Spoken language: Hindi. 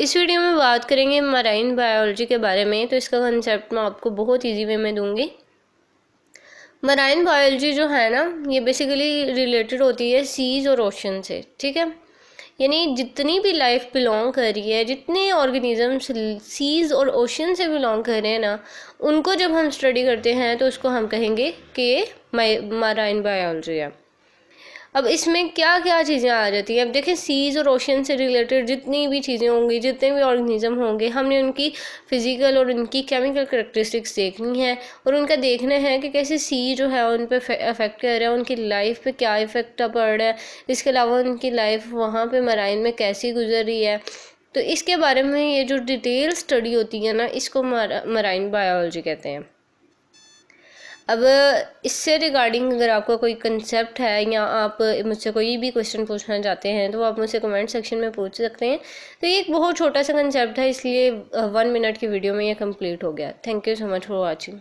इस वीडियो में बात करेंगे मराइन बायोलॉजी के बारे में। तो इसका कंसेप्ट मैं आपको बहुत इजी वे में दूंगी। मराइन बायोलॉजी जो है ना, ये बेसिकली रिलेटेड होती है सीज और ओशन से, ठीक है। यानी जितनी भी लाइफ बिलोंग कर रही है, जितने ऑर्गेनिजम्स सीज और ओशन से बिलोंग कर रहे हैं ना, उनको जब हम स्टडी करते हैं तो उसको हम कहेंगे कि ये मराइन बायोलॉजी है। अब इसमें क्या क्या चीज़ें आ जाती हैं। अब देखें, सीज और ओशन से रिलेटेड जितनी भी चीज़ें होंगी, जितने भी ऑर्गेनिज्म होंगे, हमने उनकी फिजिकल और उनकी केमिकल करेक्टरिस्टिक्स देखनी है और उनका देखना है कि कैसे सी जो है उन पर अफेक्ट कर रहा है, उनकी लाइफ पे क्या इफेक्ट पड़ रहा है। इसके अलावा उनकी लाइफ वहाँ पे मराइन में कैसी गुजर रही है। तो इसके बारे में ये जो डिटेल स्टडी होती है ना, इसको मराइन बायोलॉजी कहते हैं। अब इससे रिगार्डिंग अगर आपका कोई कंसेप्ट है या आप मुझसे कोई भी क्वेश्चन पूछना चाहते हैं तो आप मुझसे कमेंट सेक्शन में पूछ सकते हैं। तो ये एक बहुत छोटा सा कंसेप्ट है, इसलिए 1 मिनट की वीडियो में ये कंप्लीट हो गया। Thank you so much for watching.